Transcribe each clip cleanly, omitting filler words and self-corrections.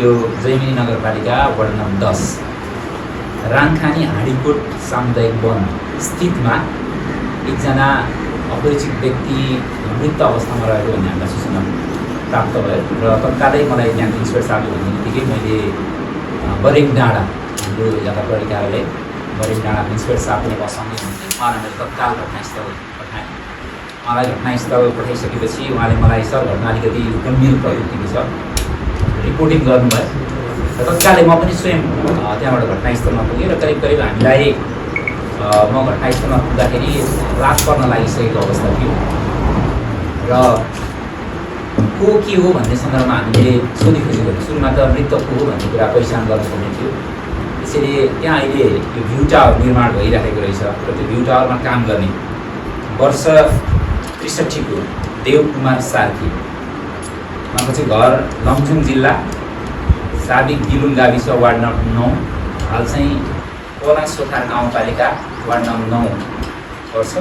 यो जैमिनी नगरपालिका ward number 10 राङखानी हाँडीकोट सामुदायिक वन स्थितमा एकजना अपरिचित व्यक्ति मृत अवस्थामा रहेको भन्ने हामीलाई सूचना प्राप्त भयो र तत्कालै मलाई यहाँ इन्सपेक्टर साहबले भन्ने बित्तिकै मैले बरेङ डाँडा हाम्रो यता प्रहरी कार्यालय बरेङ डाँडा इन्सपेक्टर साहब पनि मसँगै हुनुहुन्थ्यो। उहाँलाई मैले तत्काल घटनास्थल पठाएँ। उहाँलाई घटनास्थल पठाइसकेपछि उहाँले मलाई सर घटना अलिकति गम्भीर प्रवृत्तिको छ रिपोर्टिङ गर्नुभयो र तत्कालै म पनि स्वयं त्यहाँबाट घटनास्थलमा पुगेँ र करिब करिब हामीलाई म घटनास्थलमा पुग्दाखेरि रात पर्न लागिसकेको अवस्था थियो र को के हो भन्ने सन्दर्भमा हामीले सोधीखोजी गऱ्यौँ। सुरुमा त मृतक को हो भन्ने कुरा पहिचान गर्नुपर्ने थियो। त्यसैले त्यहाँ अहिले यो भ्यू टावर निर्माण भइरहेको रहेछ र त्यो भ्यू टावरमा काम गर्ने वर्ष ६३ को देवकुमार सार्की उहाँको चाहिँ घर लमजुङ जिल्ला साबिक दिलुङ गाविस वार्ड नम्बर 9 हाल चाहिँ कोला सोथार गाउँपालिका वार्ड नम्बर 9 वर्ष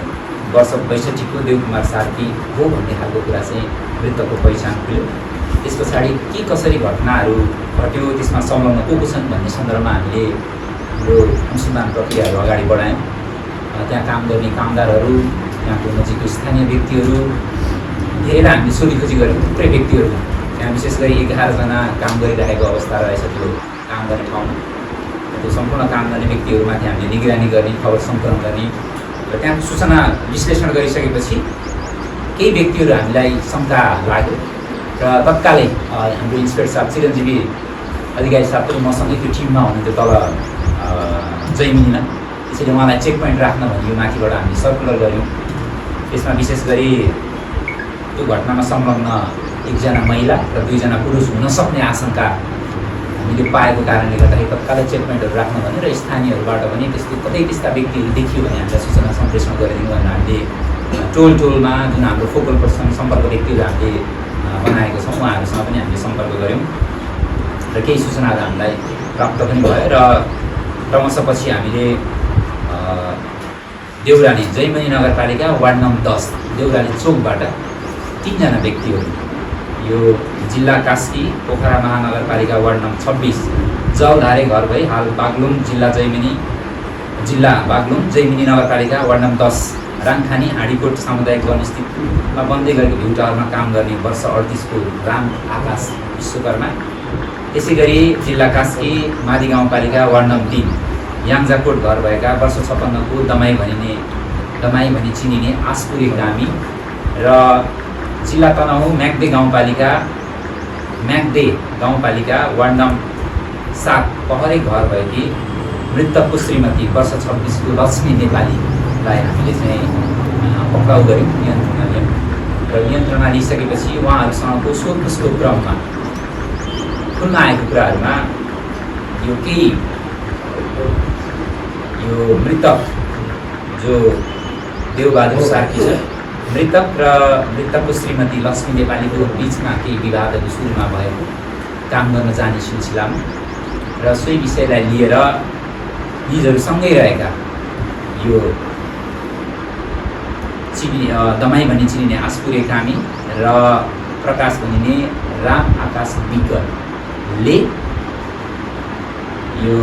६२ को देवकुमार सार्की हो भन्ने खालको कुरा चाहिँ मृतकको पहिचान खुल्यो। त्यस पछाडि के कसरी घटनाहरू घट्यो त्यसमा संलग्न को छन् भन्ने सन्दर्भमा हामीले हाम्रो अनुसन्धान प्रक्रियाहरू अगाडि बढायौँ। त्यहाँ काम गर्ने कामदारहरू त्यहाँको नजिकको स्थानीय व्यक्तिहरू धेरैलाई हामीले सोधीखोजी गऱ्यौँ। थुप्रै व्यक्तिहरू त्यहाँ विशेष गरी 11 जना काम गरिरहेको अवस्था रहेछ त्यो काम गर्ने ठाउँमा। त्यो सम्पूर्ण काम गर्ने व्यक्तिहरूमाथि हामीले निगरानी गर्ने खबर सङ्कलन गर्ने र त्यहाँको सूचना विश्लेषण गरिसकेपछि केही व्यक्तिहरू हामीलाई शङ्का लाग्यो र तत्कालै हाम्रो इन्सपेक्टर साहब चिरञ्जीवी अधिकारी साहब पनि मसँगै त्यो टिममा हुनुहुन्थ्यो तल जैमिनीमा। त्यसैले उहाँलाई चेक पोइन्ट राख्न भनी यो माथिबाट हामीले सर्कुलर गऱ्यौँ। त्यसमा विशेष गरी त्यो घटनामा संलग्न 1 जना महिला र 2 जना पुरुष हुन सक्ने आशंका हामीले पाएको कारणले गर्दाखेरि तत्कालै चेक पोइन्टहरू राख्न भने र स्थानीयहरूबाट पनि त्यस्तो कतै त्यस्ता व्यक्तिहरू देखियो भने हामीलाई सूचना सम्प्रेषण गरिदिनु भनेर हामीले टोलमा जुन हाम्रो फोकल पर्सन सम्पर्क व्यक्तिहरू हामीले बनाएको छौँ उहाँहरूसँग पनि हामीले सम्पर्क गऱ्यौँ र केही सूचनाहरू हामीलाई प्राप्त पनि भयो र क्रमशः पछि हामीले देउराली जैमिनी नगरपालिका वार्ड नम्बर 10 देउराली चोकबाट 3 जना व्यक्तिहरू यो जिल्ला कास्की पोखरा महानगरपालिका वार्ड नम्बर 26 जलधारे घर भई हाल बागलुङ जिल्ला बागलुङ जैमिनी नगरपालिका वार्ड नम्बर 10 राङखानी हाँडीकोट सामुदायिक वन स्थितमा बन्दै गरेको भ्यू टावरमा काम गर्ने वर्ष 38 को राम आकाश विश्वकर्मा। त्यसै गरी जिल्ला कास्की मादी गाउँपालिका वार्ड नम्बर 3 याङजाकोट घर भएका वर्ष 56 को दमाई भनी चिनिने आसपुरे ग्रामी र जिल्ला तनहुँ म्याग्दे गाउँपालिका वार्ड नम्बर 7 पहरे घर भएकी मृतकको श्रीमती वर्ष 26 को लक्ष्मी नेपालीलाई हामीले चाहिँ पक्राउ गऱ्यौँ नियन्त्रणमा लियौँ र नियन्त्रणमा लिइसकेपछि उहाँहरूसँगको सोधपुछको क्रममा खुल्न आएको कुराहरूमा यो मृतक जो देवबहादुर सार्की छ मृतक र मृतकको श्रीमती लक्ष्मी नेपालीको बिचमा केही विवादहरू सुरुमा भएको काम गर्न जाने सिलसिलामा र सोही विषयलाई लिएर निजहरू सँगै रहेका यो दमाई भनी चिनिने आसपुरे कामी र प्रकाश भनिने राम आकाश विकले यो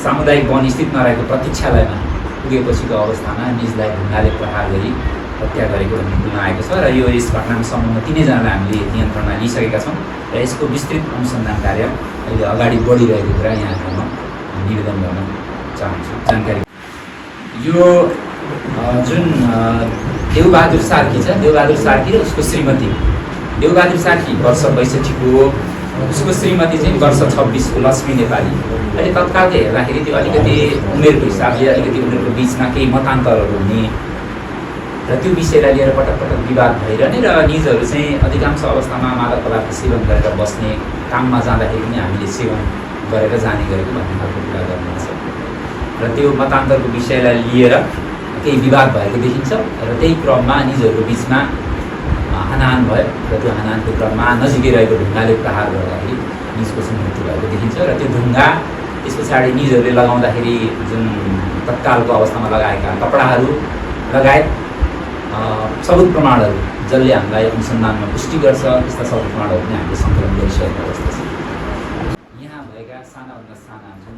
सामुदायिक वन स्थितमा रहेको प्रतीक्षालयमा पुगेपछिको अवस्थामा निजलाई ढुङ्गाले प्रहार गरी हत्या गरेको भन्ने खुल्न आएको छ र यो यस घटनामा संलग्न 3 जनालाई हामीले नियन्त्रणमा लिइसकेका छौँ र यसको विस्तृत अनुसन्धान कार्य अहिले अगाडि बढिरहेको कुरा यहाँहरूमा निवेदन गर्न चाहन्छु। जानकारी यो जुन देवबहादुर सार्की छ देवबहादुर सार्की र उसको श्रीमती देवबहादुर सार्की वर्ष 62 को उसको श्रीमती चाहिँ वर्ष 26 को लक्ष्मी नेपाली। अहिले तत्कालले हेर्दाखेरि त्यो अलिकति उमेरको हिसाबले अलिकति उनीहरूको बिचमा केही मतान्तरहरू हुने र त्यो विषयलाई लिएर पटक पटक विवाद भइरहने र निजहरू चाहिँ अधिकांश अवस्थामा मादक पदार्थ सेवन गरेर बस्ने काममा जाँदाखेरि पनि हामीले सेवन गरेर जाने गरेको भन्ने खालको कुरा गर्नुहुन्छ र त्यो मतान्तरको विषयलाई लिएर केही विवाद भएको देखिन्छ र त्यही क्रममा निजहरूको बिचमा हानाहान भयो र त्यो हानाहानको क्रममा नजिकै रहेको ढुङ्गाले प्रहार गर्दाखेरि निजको चाहिँ मृत्यु भएको देखिन्छ र त्यो ढुङ्गा त्यस पछाडि निजहरूले लगाउँदाखेरि जुन तत्कालको अवस्थामा लगाएका कपडाहरू लगायत सबुत प्रमाणहरू जसले हामीलाई अनुसन्धानमा पुष्टि गर्छ त्यस्ता सबुत प्रमाणहरू पनि हामीले सङ्कलन गरिसकेको अवस्था छ। सानाभन्दा साना जुन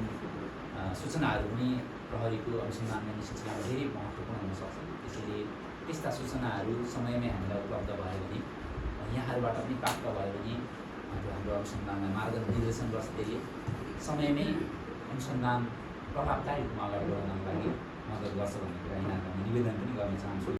सूचनाहरू पनि प्रहरीको अनुसन्धानमा निष्कर्षमा धेरै महत्त्वपूर्ण हुन सक्छ। त्यसैले त्यस्ता सूचनाहरू समयमै हामीलाई उपलब्ध भयो भने यहाँहरूबाट पनि प्राप्त भयो भने त्यो हाम्रो अनुसन्धानलाई मार्गनिर्देशन गर्छ। त्यसले समयमै अनुसन्धान प्रभावकारी रूपमा अगाडि बढाउनको लागि मद्दत गर्छ भन्ने कुरा यहाँहरूलाई निवेदन पनि गर्न चाहन्छु।